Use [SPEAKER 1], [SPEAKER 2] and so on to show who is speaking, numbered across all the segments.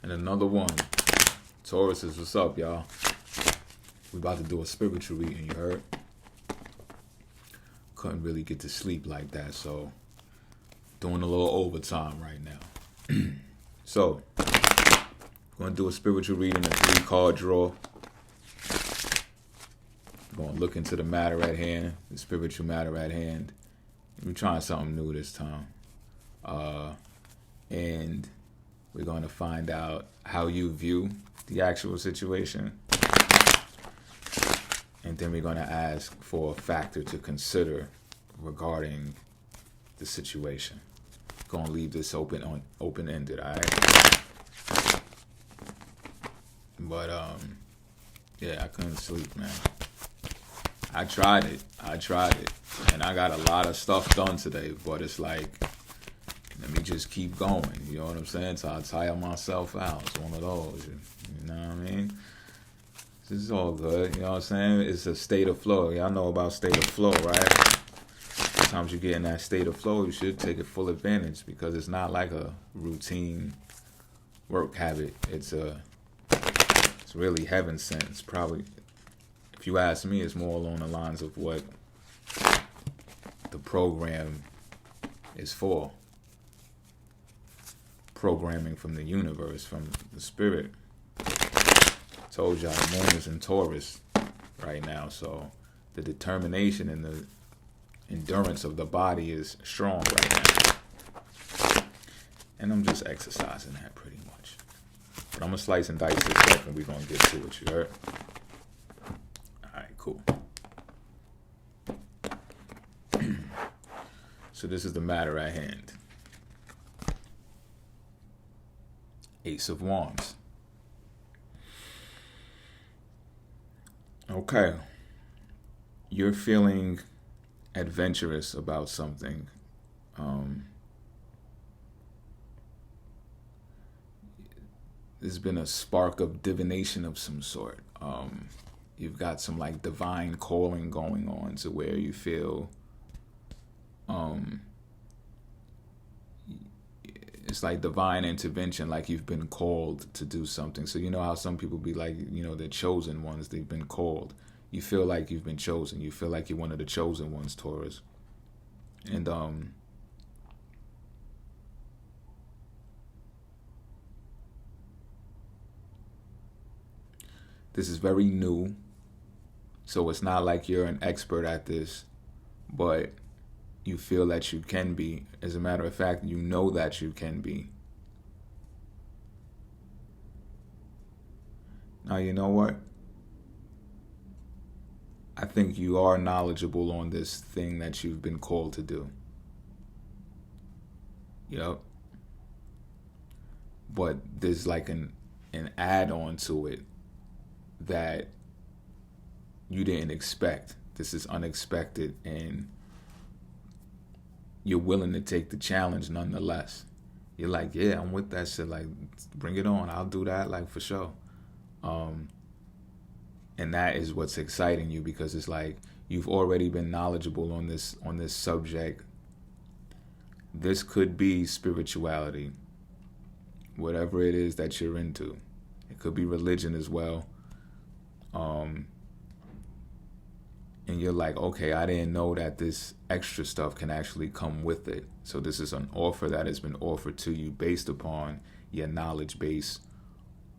[SPEAKER 1] And another one. Taurus is what's up, y'all. We about to do a spiritual reading, you heard? Couldn't really get to sleep like that, so doing a little overtime right now. So, we're going to do a spiritual reading, a 3-card draw. We're going to look into the matter at hand, the spiritual matter at hand. We're trying something new this time. And we're going to find out how you view the actual situation. And then we're going to ask for a factor to consider regarding the situation. Going to leave this open-ended, all right? But, yeah, I couldn't sleep, man. I tried it. And I got a lot of stuff done today, but it's like, let me just keep going. You know what I'm saying? So I tire myself out. It's one of those. You know what I mean? This is all good. You know what I'm saying? It's a state of flow. Y'all know about state of flow, right? Sometimes you get in that state of flow, you should take it full advantage because it's not like a routine work habit. It's really heaven sent. It's probably, if you ask me, it's more along the lines of what the program is for. Programming from the universe, from the spirit. Told y'all the moon is in Taurus right now, so the determination and the endurance of the body is strong right now. And I'm just exercising that pretty much. But I'm going to slice and dice this stuff and we're going to get to it, you heard? Alright, cool. So this is the matter at hand. Ace of Wands. Okay. You're feeling adventurous about something. There's been a spark of divination of some sort. You've got some like divine calling going on to where you feel it's like divine intervention, like you've been called to do something. So you know how some people be like, you know, they're chosen ones, they've been called. You feel like you've been chosen. You feel like you're one of the chosen ones, Taurus. And this is very new. So it's not like you're an expert at this, but you feel that you can be. As a matter of fact, you know that you can be. Now, you know what? I think you are knowledgeable on this thing that you've been called to do. Yep. But there's like an add-on to it that you didn't expect. This is unexpected, and you're willing to take the challenge nonetheless. You're like, yeah, I'm with that shit. Like, bring it on. I'll do that, like, for sure. And that is what's exciting you, because it's like you've already been knowledgeable on this subject. This could be spirituality, whatever it is that you're into. It could be religion as well. And you're like, okay, I didn't know that this extra stuff can actually come with it. So this is an offer that has been offered to you based upon your knowledge base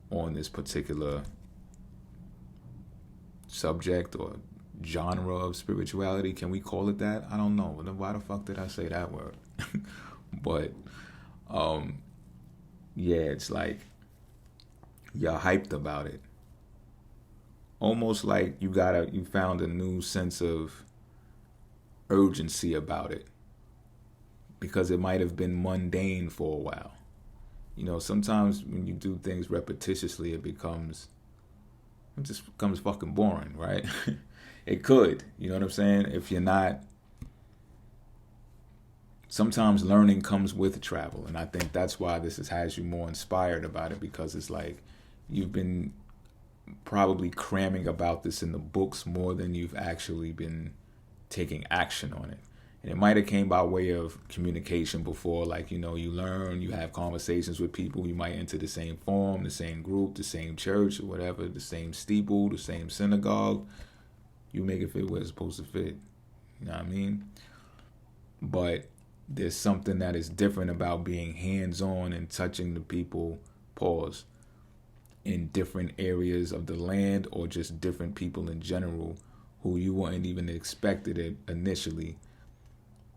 [SPEAKER 1] on this particular subject or genre of spirituality. Can we call it that? I don't know. Why the fuck did I say that word? But yeah, it's like you're hyped about it. Almost like you found a new sense of urgency about it, because it might have been mundane for a while. You know, sometimes when you do things repetitiously, it just becomes fucking boring, right? It could, you know what I'm saying? If you're not, sometimes learning comes with travel. And I think that's why this has you more inspired about it, because it's like you've been probably cramming about this in the books more than you've actually been taking action on it. And it might have came by way of communication before, like, you know, you learn, you have conversations with people, you might enter the same forum, the same group, the same church, or whatever, the same steeple, the same synagogue. You make it fit where it's supposed to fit. You know what I mean? But there's something that is different about being hands-on and touching the people, pause, in different areas of the land, or just different people in general who you wouldn't even expected it initially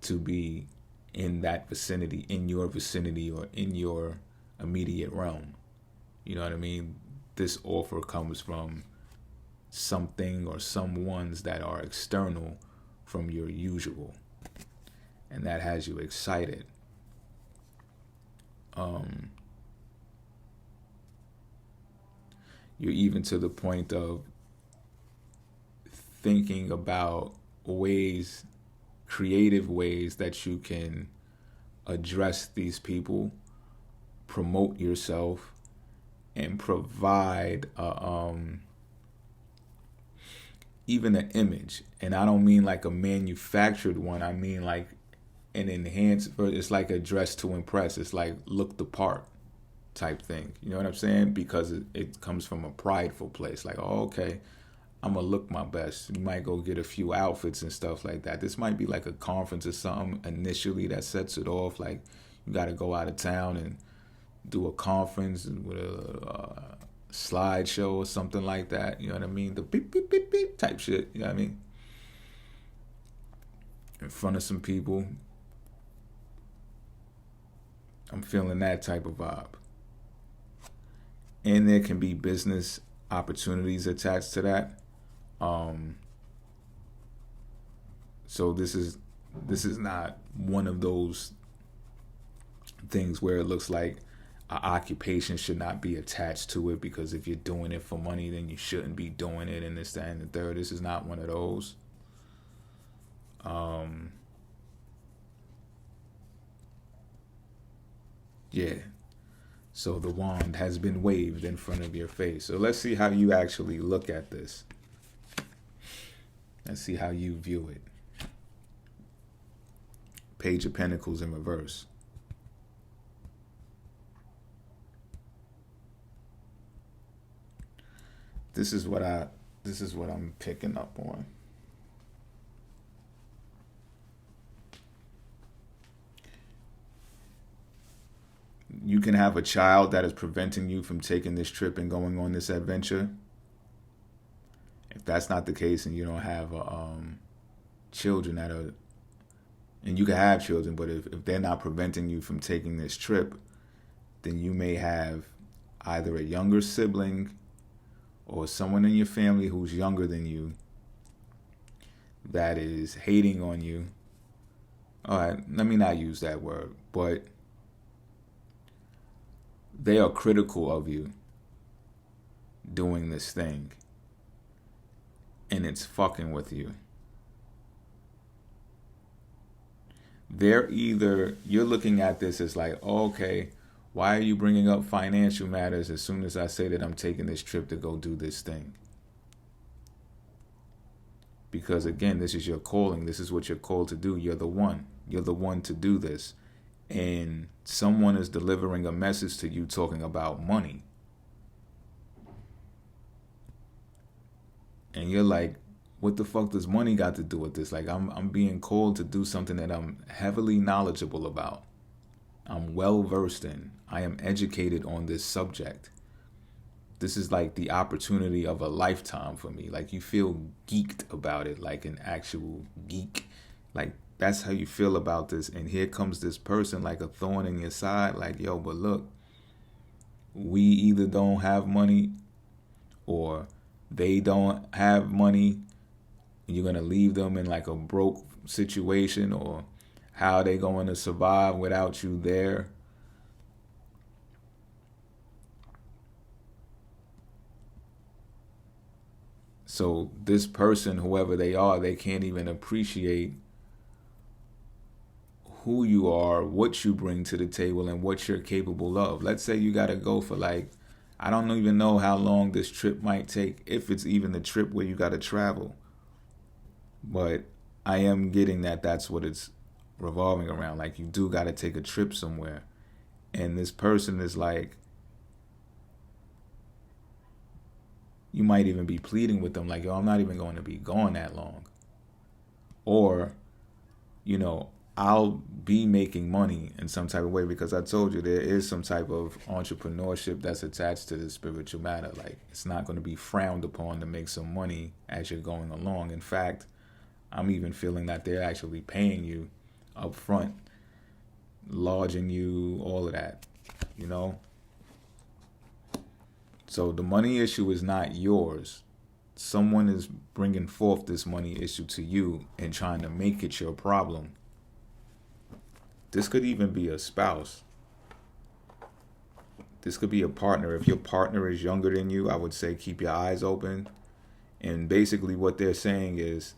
[SPEAKER 1] to be in that vicinity, in your vicinity, or in your immediate realm. You know what I mean? This offer comes from something or someones that are external from your usual, and that has you excited. You're even to the point of thinking about ways, creative ways that you can address these people, promote yourself, and provide even an image. And I don't mean like a manufactured one. I mean like an enhanced, it's like a dress to impress. It's like look the part type thing. You know what I'm saying? Because it comes from a prideful place. Like, oh, okay, I'm going to look my best. You might go get a few outfits and stuff like that. This might be like a conference or something initially that sets it off. Like, you got to go out of town and do a conference with a slideshow or something like that. You know what I mean? The beep, beep, beep, beep type shit. You know what I mean? In front of some people. I'm feeling that type of vibe. And there can be business opportunities attached to that. So this is not one of those things where it looks like an occupation should not be attached to it, because if you're doing it for money, then you shouldn't be doing it, and this, that, and the third. This is not one of those. Yeah. So the wand has been waved in front of your face. So let's see how you actually look at this. Let's see how you view it. Page of Pentacles in reverse. This is what I'm picking up on. You can have a child that is preventing you from taking this trip and going on this adventure. If that's not the case, and you don't have children that are, and you can have children, but if they're not preventing you from taking this trip, then you may have either a younger sibling or someone in your family who's younger than you that is hating on you. All right, let me not use that word, but they are critical of you doing this thing, and it's fucking with you. You're looking at this as like, oh, okay, why are you bringing up financial matters as soon as I say that I'm taking this trip to go do this thing? Because again, this is your calling. This is what you're called to do. You're the one to do this. And someone is delivering a message to you talking about money. And you're like, what the fuck does money got to do with this? Like, I'm being called to do something that I'm heavily knowledgeable about. I'm well versed in. I am educated on this subject. This is like the opportunity of a lifetime for me. Like, you feel geeked about it, like an actual geek. Like, that's how you feel about this. And here comes this person like a thorn in your side. Like, yo, but look, we either don't have money or they don't have money. You're going to leave them in like a broke situation, or how are they going to survive without you there? So this person, whoever they are, they can't even appreciate who you are, what you bring to the table, and what you're capable of. Let's say you got to go for like, I don't even know how long this trip might take, if it's even the trip where you got to travel. But I am getting that that's what it's revolving around. Like, you do got to take a trip somewhere. And this person is like, you might even be pleading with them like, yo, I'm not even going to be gone that long. Or, you know, I'll be making money in some type of way, because I told you there is some type of entrepreneurship that's attached to the spiritual matter. Like, it's not going to be frowned upon to make some money as you're going along. In fact, I'm even feeling that they're actually paying you up front, lodging you, all of that, you know? So the money issue is not yours. Someone is bringing forth this money issue to you and trying to make it your problem. This could even be a spouse. This could be a partner. If your partner is younger than you, I would say keep your eyes open. And basically what they're saying is,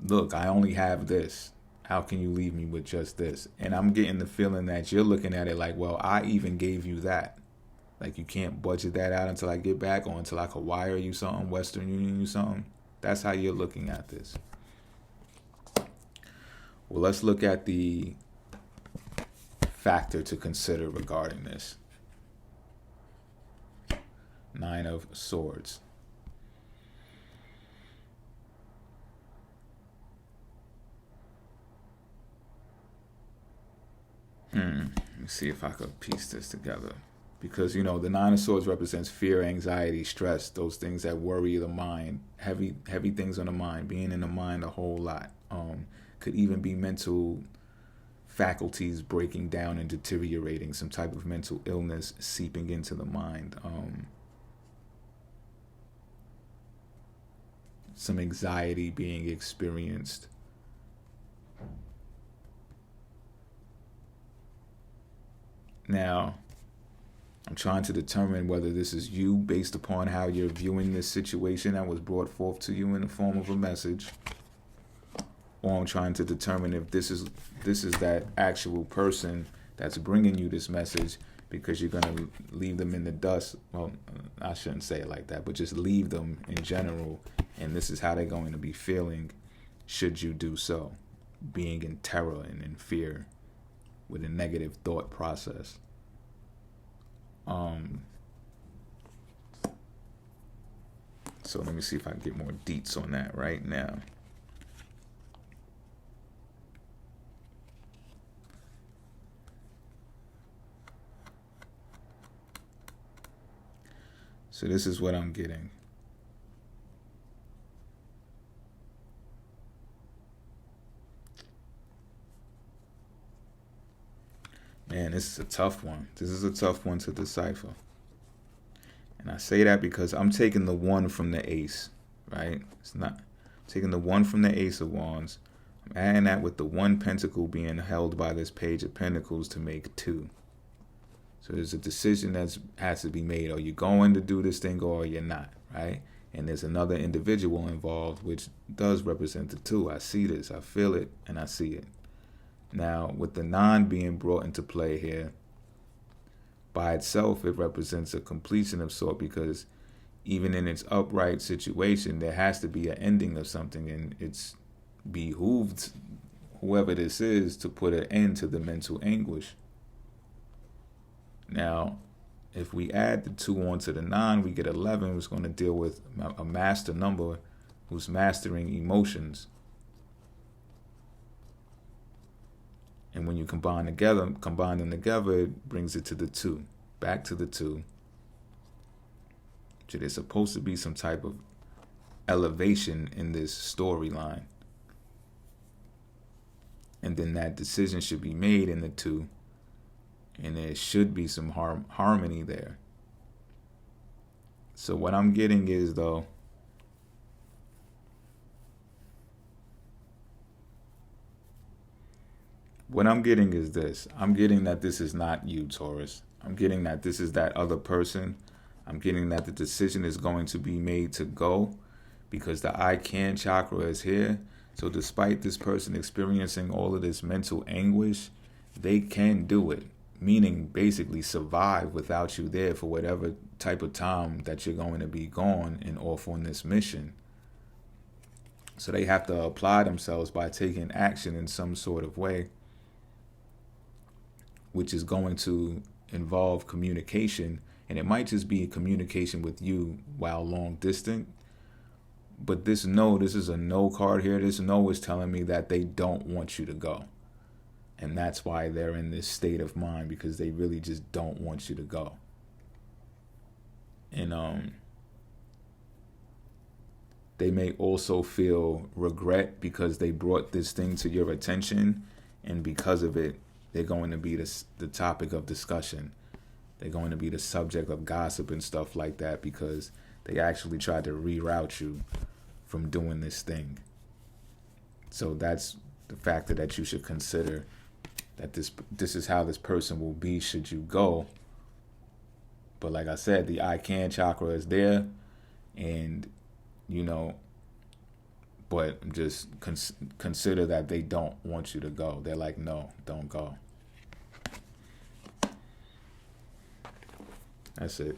[SPEAKER 1] look, I only have this. How can you leave me with just this? And I'm getting the feeling that you're looking at it like, well, I even gave you that. Like, you can't budget that out until I get back, or until I could wire you something, Western Union you something. That's how you're looking at this. Well, let's look at the factor to consider regarding this. 9 of Swords. Let me see if I could piece this together. Because, you know, the 9 of Swords represents fear, anxiety, stress, those things that worry the mind, heavy things on the mind, being in the mind a whole lot. Could even be mental faculties breaking down and deteriorating, some type of mental illness seeping into the mind. Some anxiety being experienced. Now, I'm trying to determine whether this is you based upon how you're viewing this situation that was brought forth to you in the form of a message, or I'm trying to determine if this is that actual person that's bringing you this message, because you're going to leave them in the dust. Well, I shouldn't say it like that, but just leave them in general, and this is how they're going to be feeling should you do so, being in terror and in fear with a negative thought process. So let me see if I can get more deets on that right now. So this is what I'm getting. Man, this is a tough one. This is a tough one to decipher. And I say that because I'm taking the 1 from the Ace, right? It's not I'm taking the 1 from the Ace of Wands. I'm adding that with the 1 pentacle being held by this Page of Pentacles to make 2. So there's a decision that has to be made. Are you going to do this thing, or are you not, right? And there's another individual involved, which does represent the 2. I see this, I feel it, and I see it. Now, with the 9 being brought into play here, by itself, it represents a completion of sort, because even in its upright situation, there has to be an ending of something, and it's behooved whoever this is to put an end to the mental anguish. Now, if we add the 2 onto the 9, we get 11, which is going to deal with a master number who's mastering emotions. And when you combine them together, it brings it to the 2, back to the 2. So there's supposed to be some type of elevation in this storyline. And then that decision should be made in the 2. And there should be some harmony there. So what I'm getting is, though, what I'm getting is this. I'm getting that this is not you, Taurus. I'm getting that this is that other person. I'm getting that the decision is going to be made to go, because the I can chakra is here. So despite this person experiencing all of this mental anguish, they can do it. Meaning basically survive without you there for whatever type of time that you're going to be gone and off on this mission. So they have to apply themselves by taking action in some sort of way, which is going to involve communication. And it might just be communication with you while long distant. But this is a no card here. This no is telling me that they don't want you to go. And that's why they're in this state of mind, because they really just don't want you to go. And they may also feel regret because they brought this thing to your attention, and because of it, they're going to be the topic of discussion. They're going to be the subject of gossip and stuff like that, because they actually tried to reroute you from doing this thing. So that's the factor that you should consider, that this is how this person will be should you go. But like I said, the I can chakra is there, and but just consider that they don't want you to go. They're like, no, don't go. That's it.